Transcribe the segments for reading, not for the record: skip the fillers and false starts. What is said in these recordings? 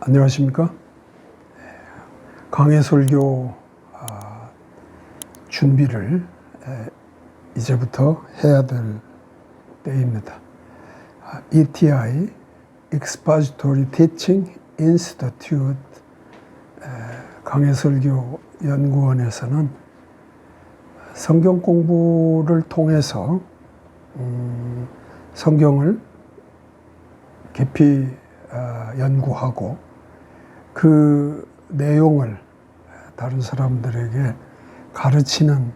안녕하십니까? 강해설교 준비를 이제부터 해야 될 때입니다. ETI, Expository Teaching Institute 강해설교 연구원에서는 성경 공부를 통해서 성경을 깊이 연구하고 그 내용을 다른 사람들에게 가르치는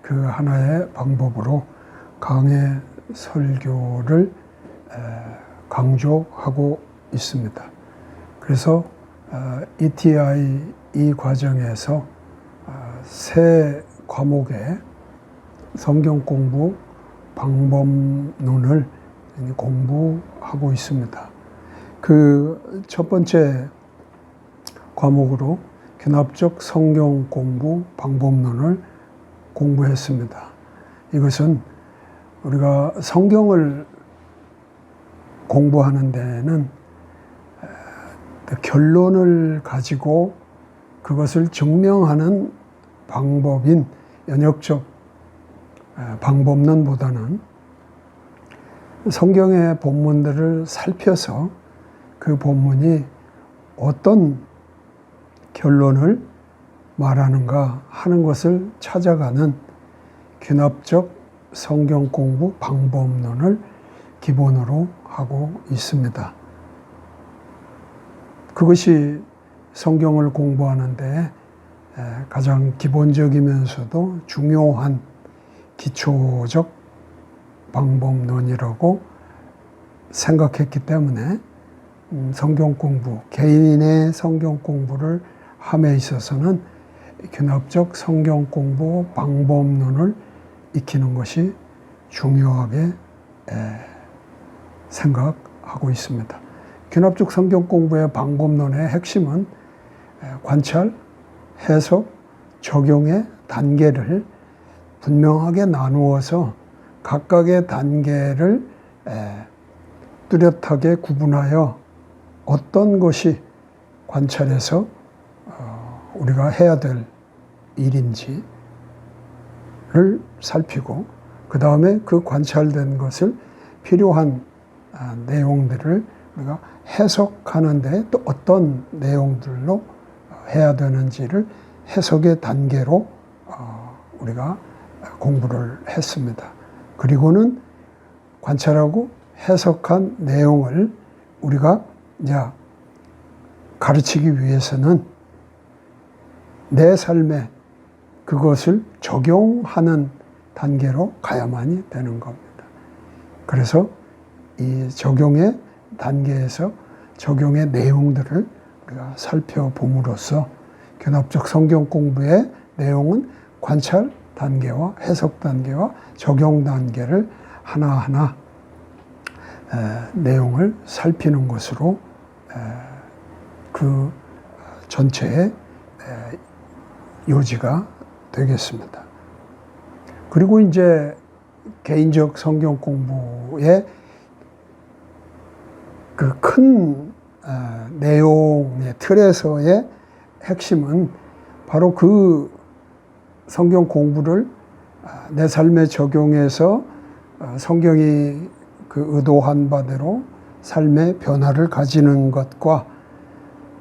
그 하나의 방법으로 강해 설교를 강조하고 있습니다. 그래서 ETI 이 과정에서 세 과목의 성경 공부 방법론을 공부하고 있습니다. 그 첫 번째 과목으로 귀납적 성경 공부 방법론을 공부했습니다. 이것은 우리가 성경을 공부하는 데는 결론을 가지고 그것을 증명하는 방법인 연역적 방법론보다는 성경의 본문들을 살펴서 그 본문이 어떤 결론을 말하는가 하는 것을 찾아가는 귀납적 성경 공부 방법론을 기본으로 하고 있습니다. 그것이 성경을 공부하는 데 가장 기본적이면서도 중요한 기초적 방법론이라고 생각했기 때문에 성경 공부, 개인의 성경 공부를 함에 있어서는 귀납적 성경 공부 방법론을 익히는 것이 중요하게 생각하고 있습니다. 귀납적 성경 공부의 방법론의 핵심은 관찰, 해석, 적용의 단계를 분명하게 나누어서 각각의 단계를 뚜렷하게 구분하여 어떤 것이 관찰해서 우리가 해야 될 일인지를 살피고 그 다음에 그 관찰된 것을 필요한 내용들을 우리가 해석하는데 또 어떤 내용들로 해야 되는지를 해석의 단계로 우리가 공부를 했습니다. 그리고는 관찰하고 해석한 내용을 우리가 이제 가르치기 위해서는 내 삶에 그것을 적용하는 단계로 가야만이 되는 겁니다. 그래서 이 적용의 단계에서 적용의 내용들을 우리가 살펴봄으로써 귀납적 성경 공부의 내용은 관찰 단계와 해석 단계와 적용 단계를 하나하나 내용을 살피는 것으로 그 전체의 요지가 되겠습니다. 그리고 이제 개인적 성경 공부의 그 큰 내용의 틀에서의 핵심은 바로 그 성경 공부를 내 삶에 적용해서 성경이 그 의도한 바대로 삶의 변화를 가지는 것과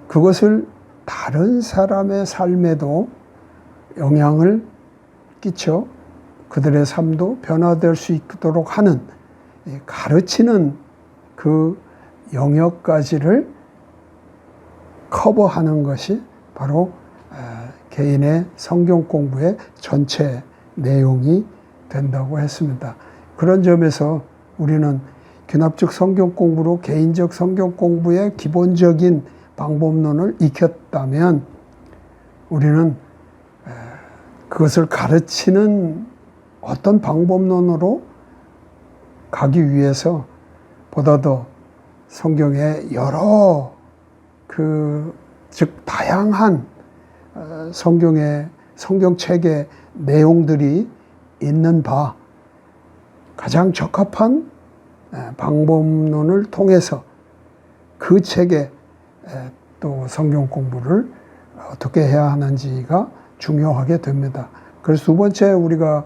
그것을 다른 사람의 삶에도 영향을 끼쳐 그들의 삶도 변화될 수 있도록 하는 가르치는 그 영역까지를 커버하는 것이 바로 개인의 성경 공부의 전체 내용이 된다고 했습니다. 그런 점에서 우리는 귀납적 성경 공부로 개인적 성경 공부의 기본적인 방법론을 익혔다면 우리는 그것을 가르치는 어떤 방법론으로 가기 위해서 보다 더 성경의 여러 즉 다양한 성경책의 내용들이 있는 바 가장 적합한 방법론을 통해서 그 책의 또 성경 공부를 어떻게 해야 하는지가 중요하게 됩니다. 그래서 두 번째 우리가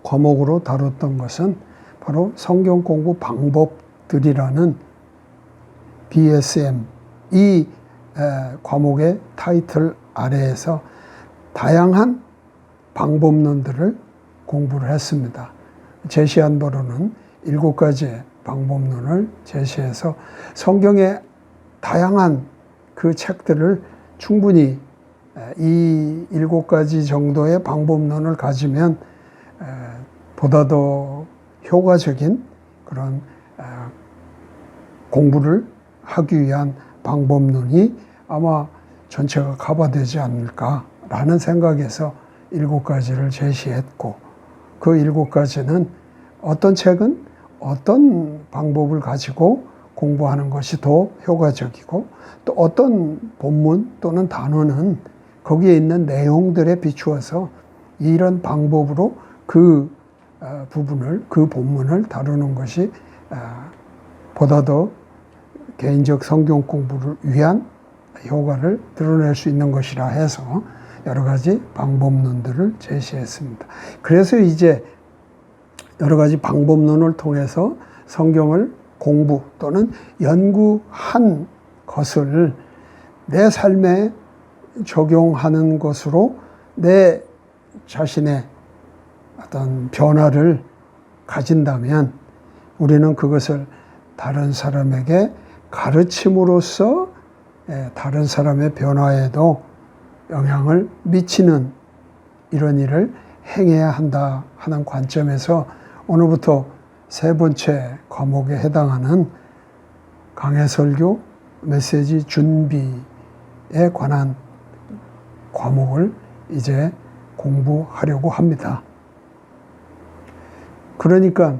과목으로 다뤘던 것은 바로 성경 공부 방법들이라는 BSM, 이 과목의 타이틀 아래에서 다양한 방법론들을 공부를 했습니다. 제시한 바로는 7가지의 방법론을 제시해서 성경의 다양한 그 책들을 충분히 이 7가지 정도의 방법론을 가지면 보다 더 효과적인 그런 공부를 하기 위한 방법론이 아마 전체가 커버되지 않을까라는 생각에서 7가지를 제시했고, 그 7가지는 어떤 책은 어떤 방법을 가지고 공부하는 것이 더 효과적이고, 또 어떤 본문 또는 단어는 거기에 있는 내용들에 비추어서 이런 방법으로 그 부분을, 그 본문을 다루는 것이 보다 더 개인적 성경 공부를 위한 효과를 드러낼 수 있는 것이라 해서 여러 가지 방법론들을 제시했습니다. 그래서 이제 여러 가지 방법론을 통해서 성경을 공부 또는 연구한 것을 내 삶에 적용하는 것으로 내 자신의 어떤 변화를 가진다면 우리는 그것을 다른 사람에게 가르침으로써 다른 사람의 변화에도 영향을 미치는 이런 일을 행해야 한다 하는 관점에서 오늘부터 3번째 과목에 해당하는 강해설교 메시지 준비에 관한 과목을 이제 공부하려고 합니다. 그러니까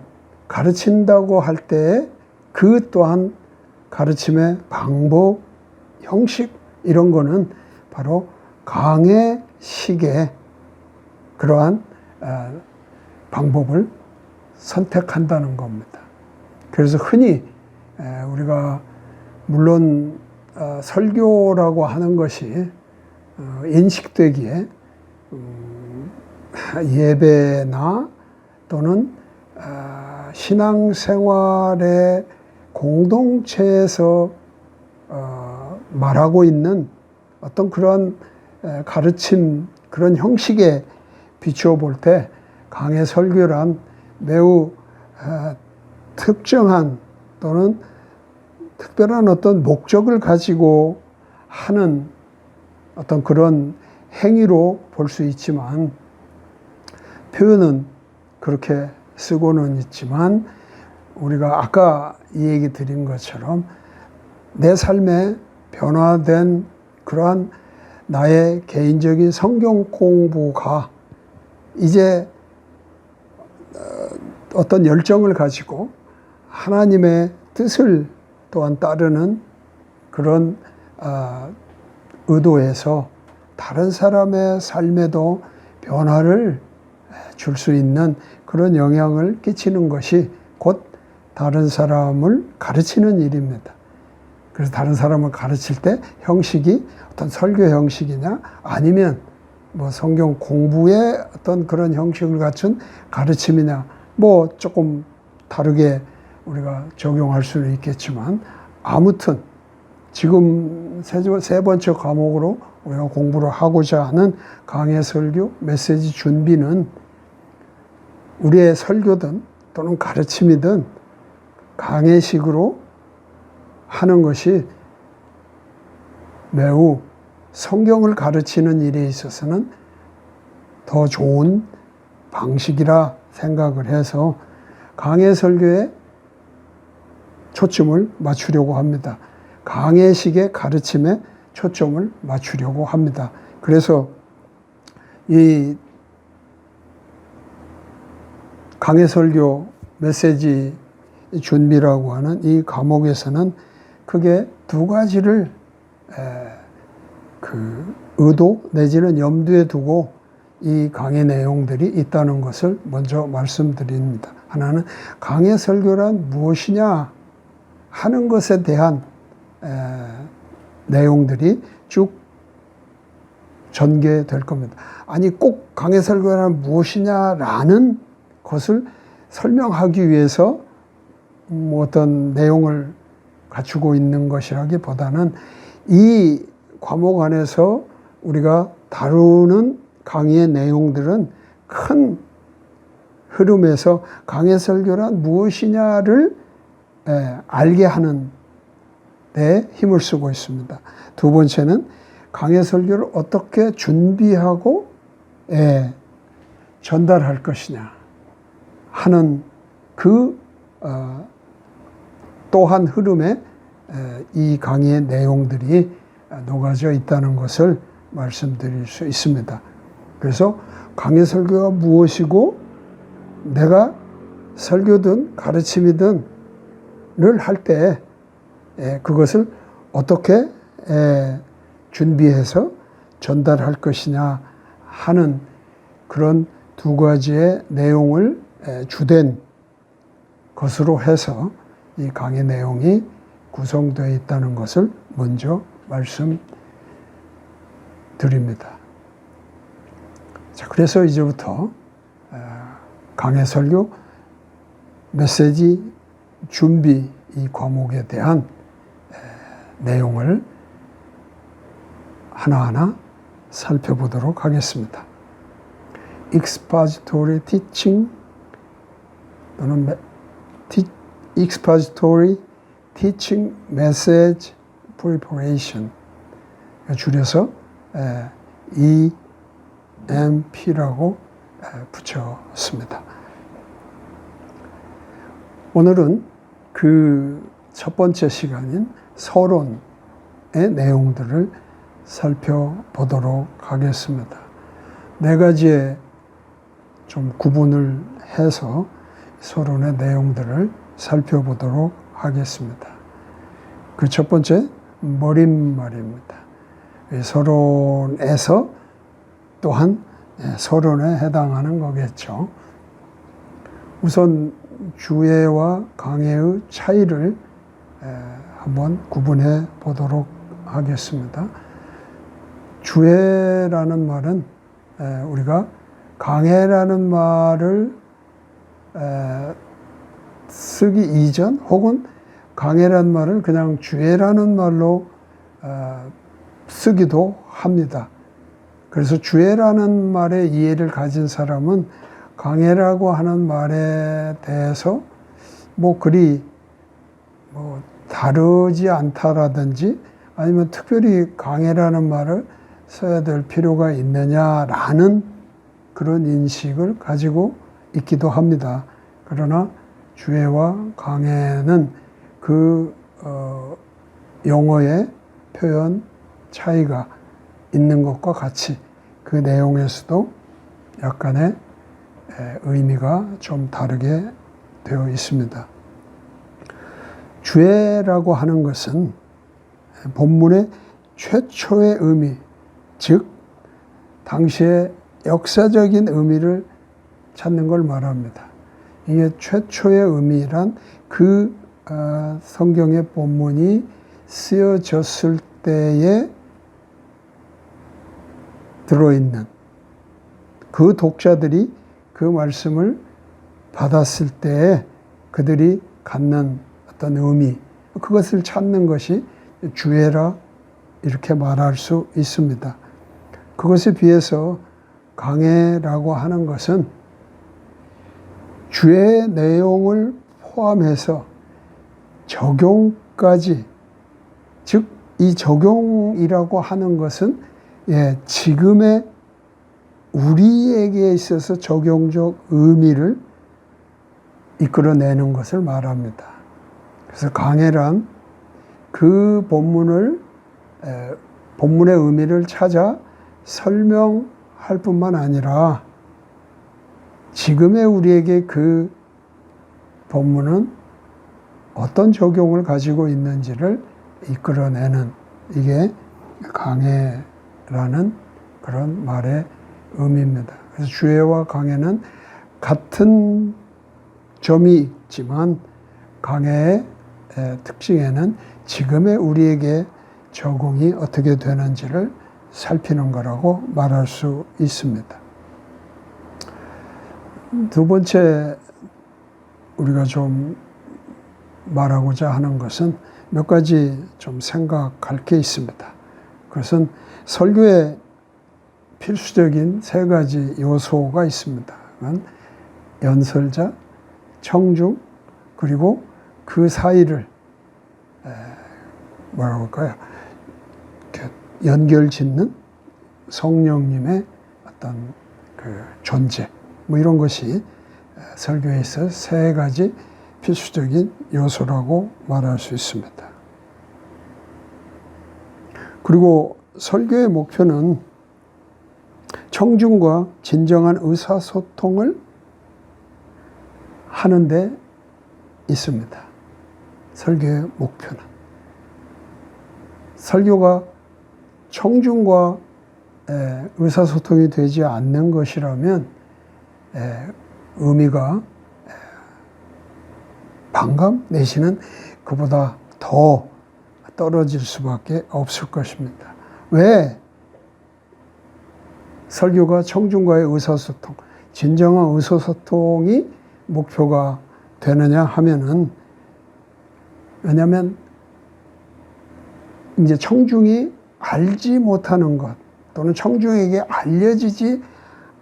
가르친다고 할 때 그 또한 가르침의 방법, 형식 이런 거는 바로 강해식의 그러한 방법을 선택한다는 겁니다. 그래서 흔히 우리가 물론 설교라고 하는 것이 인식되기에 예배나 또는 신앙생활의 공동체에서 말하고 있는 어떤 그런 가르침, 그런 형식에 비추어 볼 때 강해설교란 매우 특정한 또는 특별한 어떤 목적을 가지고 하는 어떤 그런 행위로 볼 수 있지만, 표현은 그렇게 쓰고는 있지만 우리가 아까 이 얘기 드린 것처럼 내 삶에 변화된 그러한 나의 개인적인 성경 공부가 이제 어떤 열정을 가지고 하나님의 뜻을 또한 따르는 그런 의도에서 다른 사람의 삶에도 변화를 줄 수 있는 그런 영향을 끼치는 것이 곧 다른 사람을 가르치는 일입니다. 그래서 다른 사람을 가르칠 때 형식이 어떤 설교 형식이냐 아니면 뭐 성경 공부의 어떤 그런 형식을 갖춘 가르침이냐 뭐 조금 다르게 우리가 적용할 수는 있겠지만, 아무튼 지금 3번째 과목으로 우리가 공부를 하고자 하는 강해설교 메시지 준비는 우리의 설교든 또는 가르침이든 강해식으로 하는 것이 매우 성경을 가르치는 일에 있어서는 더 좋은 방식이라 생각을 해서 강해설교에 초점을 맞추려고 합니다. 강해식의 가르침에 초점을 맞추려고 합니다. 그래서 이 강해설교 메시지 준비라고 하는 이 과목에서는 크게 2가지를 그 의도 내지는 염두에 두고 이 강의 내용들이 있다는 것을 먼저 말씀드립니다. 하나는 강해설교란 무엇이냐 하는 것에 대한 내용들이 쭉 전개될 겁니다. 아니 꼭 강해 설교란 무엇이냐라는 것을 설명하기 위해서 어떤 내용을 갖추고 있는 것이라기보다는 이 과목 안에서 우리가 다루는 강의의 내용들은 큰 흐름에서 강해 설교란 무엇이냐를 알게 하는 데 힘을 쓰고 있습니다. 두 번째는 강해 설교를 어떻게 준비하고 전달할 것이냐 하는 그 또한 흐름에 이 강의의 내용들이 녹아져 있다는 것을 말씀드릴 수 있습니다. 그래서 강해 설교가 무엇이고 내가 설교든 가르침이든 를 할 때 그것을 어떻게 준비해서 전달할 것이냐 하는 그런 두 가지의 내용을 주된 것으로 해서 이 강의 내용이 구성되어 있다는 것을 먼저 말씀드립니다. 자, 그래서 이제부터 강해 설교 메시지 준비 이 과목에 대한 내용을 하나하나 살펴보도록 하겠습니다. expository teaching 또는 expository teaching message preparation 줄여서 EMP라고 붙였습니다. 오늘은 그 첫 번째 시간인 서론의 내용들을 살펴보도록 하겠습니다. 네 가지의 좀 구분을 해서 서론의 내용들을 살펴보도록 하겠습니다. 그 첫 번째 머릿말입니다. 서론에서 또한 서론에 해당하는 거겠죠. 우선 주해와 강해의 차이를 한번 구분해 보도록 하겠습니다. 주해라는 말은 우리가 강해라는 말을 쓰기 이전 혹은 강해라는 말을 그냥 주해라는 말로 쓰기도 합니다. 그래서 주해라는 말의 이해를 가진 사람은 강해라고 하는 말에 대해서 그리 다르지 않다라든지 아니면 특별히 강해라는 말을 써야 될 필요가 있느냐라는 그런 인식을 가지고 있기도 합니다. 그러나 주해와 강해는 그 용어의 표현 차이가 있는 것과 같이 그 내용에서도 약간의 의미가 좀 다르게 되어 있습니다. 주해라고 하는 것은 본문의 최초의 의미, 즉 당시의 역사적인 의미를 찾는 걸 말합니다. 이게 최초의 의미란 그 성경의 본문이 쓰여졌을 때에 들어있는 그 독자들이 그 말씀을 받았을 때에 그들이 갖는 어떤 의미, 그것을 찾는 것이 주해라 이렇게 말할 수 있습니다. 그것에 비해서 강해라고 하는 것은 주해의 내용을 포함해서 적용까지, 즉 이 적용이라고 하는 것은 지금의 우리에게 있어서 적용적 의미를 이끌어내는 것을 말합니다. 그래서 강해란 그 본문의 의미를 찾아 설명할 뿐만 아니라 지금의 우리에게 그 본문은 어떤 적용을 가지고 있는지를 이끌어내는, 이게 강해라는 그런 말의 의미입니다. 그래서 주해와 강해는 같은 점이 있지만 강해의 특징에는 지금의 우리에게 적응이 어떻게 되는지를 살피는 거라고 말할 수 있습니다. 두 번째 우리가 좀 말하고자 하는 것은 몇 가지 좀 생각할 게 있습니다. 그것은 설교에 필수적인 세 가지 요소가 있습니다. 그건 연설자, 청중, 그리고 그 사이를 뭐라고 할까요? 연결 짓는 성령님의 어떤 그 존재, 뭐 이런 것이 설교에 있어 세 가지 필수적인 요소라고 말할 수 있습니다. 그리고 설교의 목표는 청중과 진정한 의사소통을 하는 데 있습니다. 설교의 목표는. 설교가 청중과 의사소통이 되지 않는 것이라면 의미가 반감 내지는 그보다 더 떨어질 수밖에 없을 것입니다. 왜 설교가 청중과의 의사소통, 진정한 의사소통이 목표가 되느냐 하면은, 왜냐하면 이제 청중이 알지 못하는 것 또는 청중에게 알려지지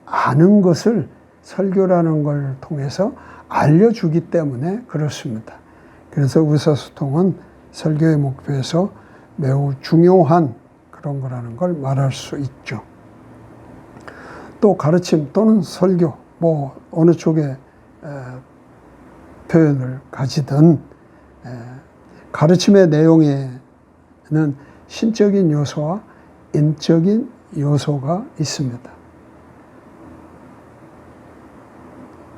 않은 것을 설교라는 걸 통해서 알려주기 때문에 그렇습니다. 그래서 의사소통은 설교의 목표에서 매우 중요한 그런 거라는 걸 말할 수 있죠. 또 가르침 또는 설교, 뭐 어느 쪽에 표현을 가지든 가르침의 내용에는 신적인 요소와 인적인 요소가 있습니다.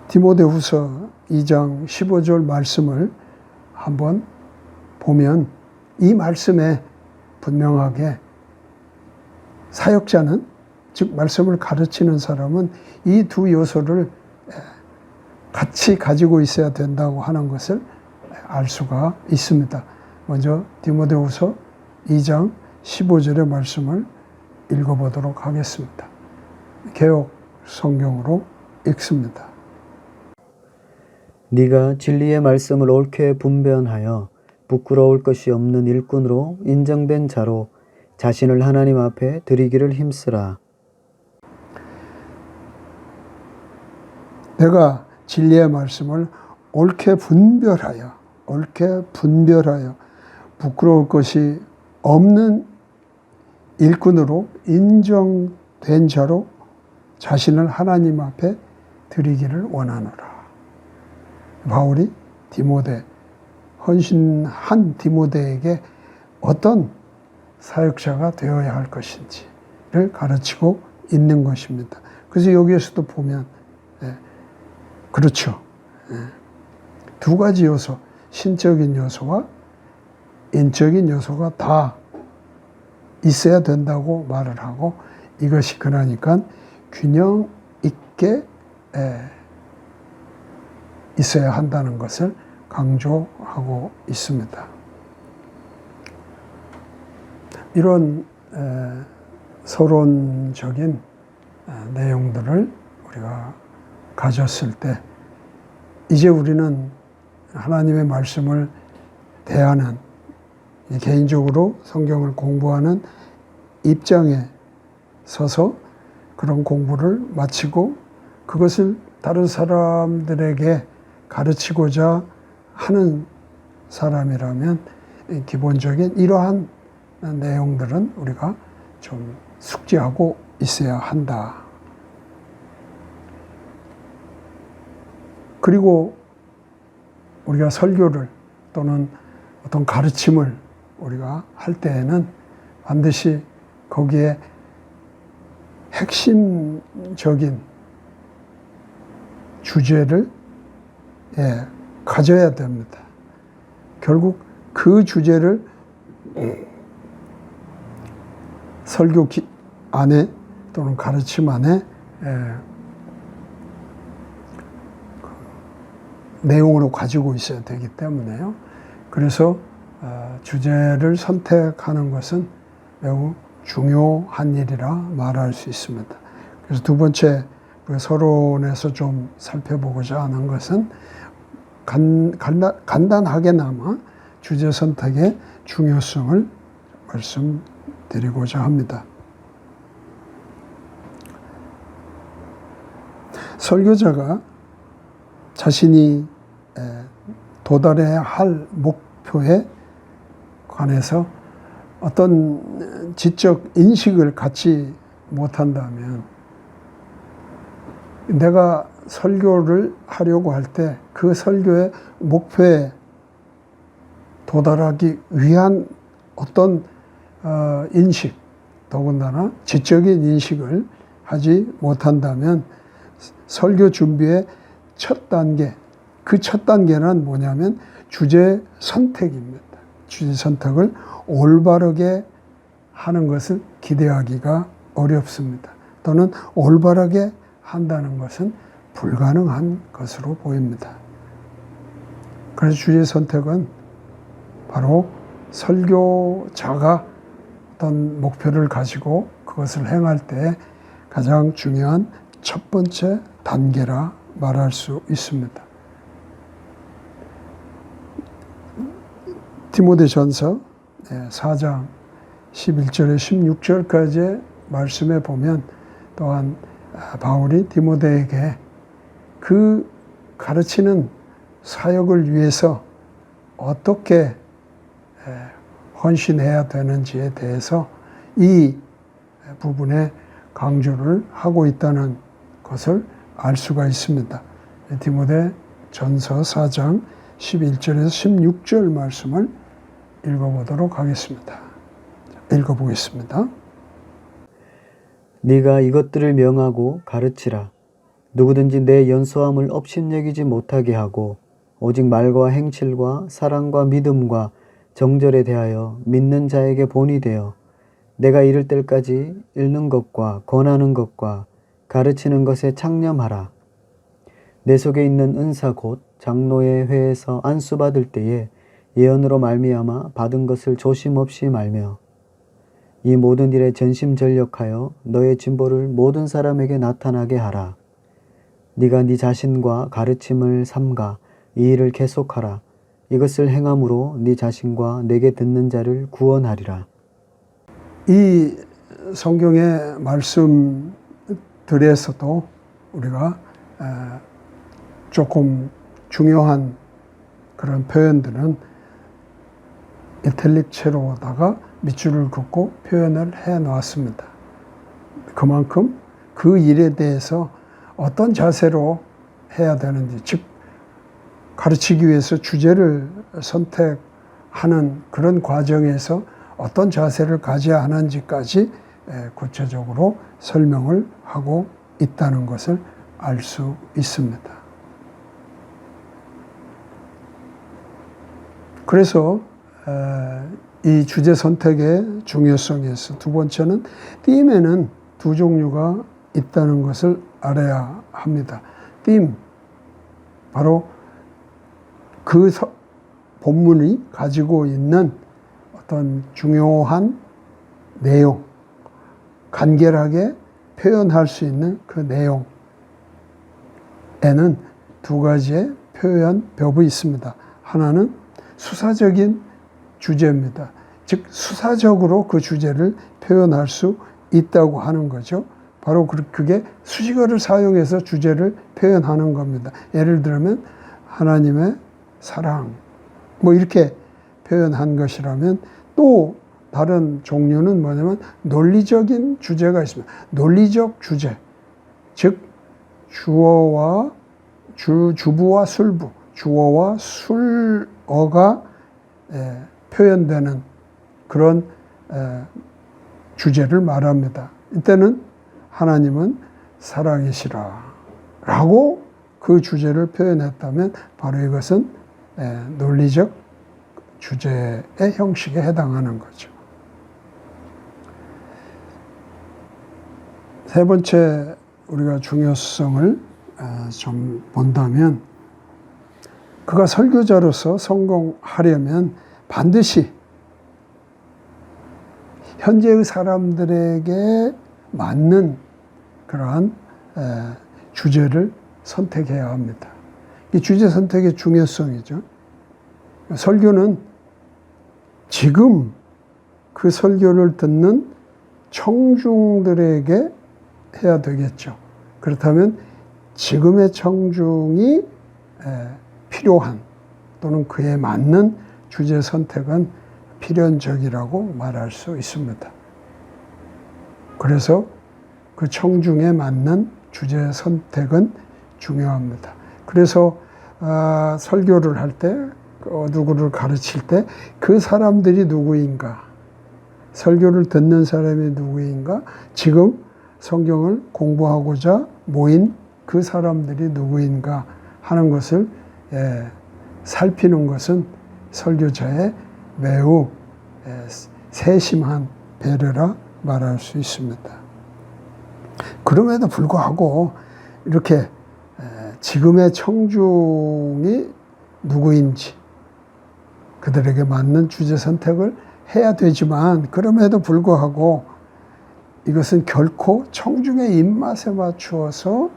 디모데후서 2장 15절 말씀을 한번 보면 이 말씀에 분명하게 사역자는, 즉 말씀을 가르치는 사람은 이 두 요소를 같이 가지고 있어야 된다고 하는 것을 알 수가 있습니다. 먼저 디모데후서 2장 15절의 말씀을 읽어보도록 하겠습니다. 개역 성경으로 읽습니다. 네가 진리의 말씀을 옳게 분별하여 부끄러울 것이 없는 일꾼으로 인정된 자로 자신을 하나님 앞에 드리기를 힘쓰라. 내가 진리의 말씀을 옳게 분별하여 부끄러울 것이 없는 일꾼으로 인정된 자로 자신을 하나님 앞에 드리기를 원하노라. 바울이 헌신한 디모데에게 어떤 사역자가 되어야 할 것인지를 가르치고 있는 것입니다. 그래서 여기에서도 보면 그렇죠. 두 가지 요소, 신적인 요소와 인적인 요소가 다 있어야 된다고 말을 하고, 이것이 그러니까 균형 있게 있어야 한다는 것을 강조하고 있습니다. 이런 서론적인 내용들을 우리가 가졌을 때 이제 우리는 하나님의 말씀을 대하는, 개인적으로 성경을 공부하는 입장에 서서 그런 공부를 마치고 그것을 다른 사람들에게 가르치고자 하는 사람이라면 기본적인 이러한 내용들은 우리가 좀 숙지하고 있어야 한다. 그리고 우리가 설교를 또는 어떤 가르침을 우리가 할 때에는 반드시 거기에 핵심적인 주제를 가져야 됩니다. 결국 그 주제를 설교 안에 또는 가르침 안에 내용으로 가지고 있어야 되기 때문에요. 그래서 주제를 선택하는 것은 매우 중요한 일이라 말할 수 있습니다. 그래서 두 번째 그 서론에서 좀 살펴보고자 하는 것은 간단하게나마 주제 선택의 중요성을 말씀드리고자 합니다. 설교자가 자신이 도달해야 할 목표에 관해서 어떤 지적 인식을 갖지 못한다면 내가 설교를 하려고 할 때 그 설교의 목표에 도달하기 위한 어떤 인식, 더군다나 지적인 인식을 하지 못한다면 설교 준비의 첫 단계, 그 첫 단계는 뭐냐면 주제 선택입니다. 주제 선택을 올바르게 하는 것을 기대하기가 어렵습니다. 또는 올바르게 한다는 것은 불가능한 것으로 보입니다. 그래서 주제 선택은 바로 설교자가 어떤 목표를 가지고 그것을 행할 때 가장 중요한 첫 번째 단계라 말할 수 있습니다. 디모데전서 4장 11절에 16절까지의 말씀에 보면 또한 바울이 디모데에게 그 가르치는 사역을 위해서 어떻게 헌신해야 되는지에 대해서 이 부분에 강조를 하고 있다는 것을 알 수가 있습니다. 디모데 전서 4장 11절에서 16절 말씀을 읽어보도록 하겠습니다. 읽어보겠습니다. 네가 이것들을 명하고 가르치라. 누구든지 내 연소함을 업신여기지 못하게 하고 오직 말과 행실과 사랑과 믿음과 정절에 대하여 믿는 자에게 본이 되어 내가 이를 때까지 읽는 것과 권하는 것과 가르치는 것에 창념하라. 내 속에 있는 은사 곧 장로의 회에서 안수받을 때에 예언으로 말미암아 받은 것을 조심 없이 말며 이 모든 일에 전심전력하여 너의 진보를 모든 사람에게 나타나게 하라. 네가 네 자신과 가르침을 삼가 이 일을 계속하라. 이것을 행함으로 네 자신과 내게 듣는 자를 구원하리라. 이 성경의 말씀들에서도 우리가 조금 중요한 그런 표현들은 이탈릭체로다가 밑줄을 긋고 표현을 해 놨습니다. 그만큼 그 일에 대해서 어떤 자세로 해야 되는지, 즉 가르치기 위해서 주제를 선택하는 그런 과정에서 어떤 자세를 가져야 하는지까지 구체적으로 설명을 하고 있다는 것을 알 수 있습니다. 그래서 이 주제 선택의 중요성에서 두 번째는 띠임에는 두 종류가 있다는 것을 알아야 합니다. 띠임, 바로 그 본문이 가지고 있는 어떤 중요한 내용, 간결하게 표현할 수 있는 그 내용에는 두 가지의 표현법이 있습니다. 하나는 수사적인 주제입니다. 즉 수사적으로 그 주제를 표현할 수 있다고 하는 거죠. 바로 그게 수식어를 사용해서 주제를 표현하는 겁니다. 예를 들면 하나님의 사랑 뭐 이렇게 표현한 것이라면, 또 다른 종류는 뭐냐면 논리적인 주제가 있습니다. 논리적 주제, 즉 주어와 주부와 술부, 주어와 술어가 표현되는 그런 주제를 말합니다. 이때는 하나님은 사랑이시라 라고 그 주제를 표현했다면 바로 이것은 논리적 주제의 형식에 해당하는 거죠. 세 번째 우리가 중요성을 좀 본다면, 그가 설교자로서 성공하려면 반드시 현재의 사람들에게 맞는 그러한 주제를 선택해야 합니다. 이 주제 선택의 중요성이죠. 설교는 지금 그 설교를 듣는 청중들에게 해야 되겠죠. 그렇다면 지금의 청중이 필요한 또는 그에 맞는 주제 선택은 필연적이라고 말할 수 있습니다. 그래서 그 청중에 맞는 주제 선택은 중요합니다. 그래서 설교를 할 때, 누구를 가르칠 때 그 사람들이 누구인가, 설교를 듣는 사람이 누구인가, 지금 성경을 공부하고자 모인 그 사람들이 누구인가 하는 것을 살피는 것은 설교자의 매우 세심한 배려라 말할 수 있습니다. 그럼에도 불구하고 이렇게 지금의 청중이 누구인지 그들에게 맞는 주제 선택을 해야 되지만, 그럼에도 불구하고 이것은 결코 청중의 입맛에 맞추어서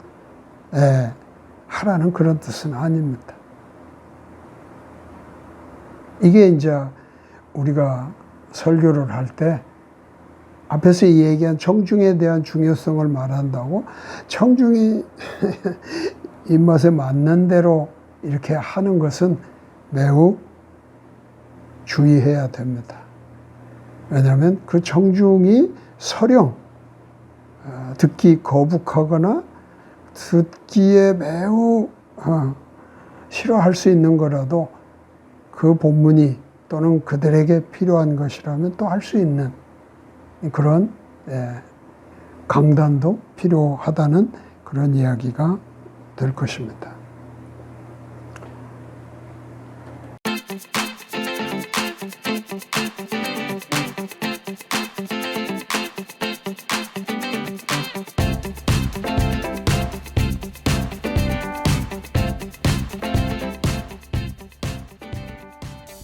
하라는 그런 뜻은 아닙니다. 이게 이제 우리가 설교를 할 때 앞에서 얘기한 청중에 대한 중요성을 말한다고 청중이 입맛에 맞는 대로 이렇게 하는 것은 매우 주의해야 됩니다. 왜냐하면 그 청중이 설령 듣기 거북하거나 듣기에 매우 싫어할 수 있는 거라도 그 본문이 또는 그들에게 필요한 것이라면 또 할 수 있는 그런 강단도 필요하다는 그런 이야기가 될 것입니다.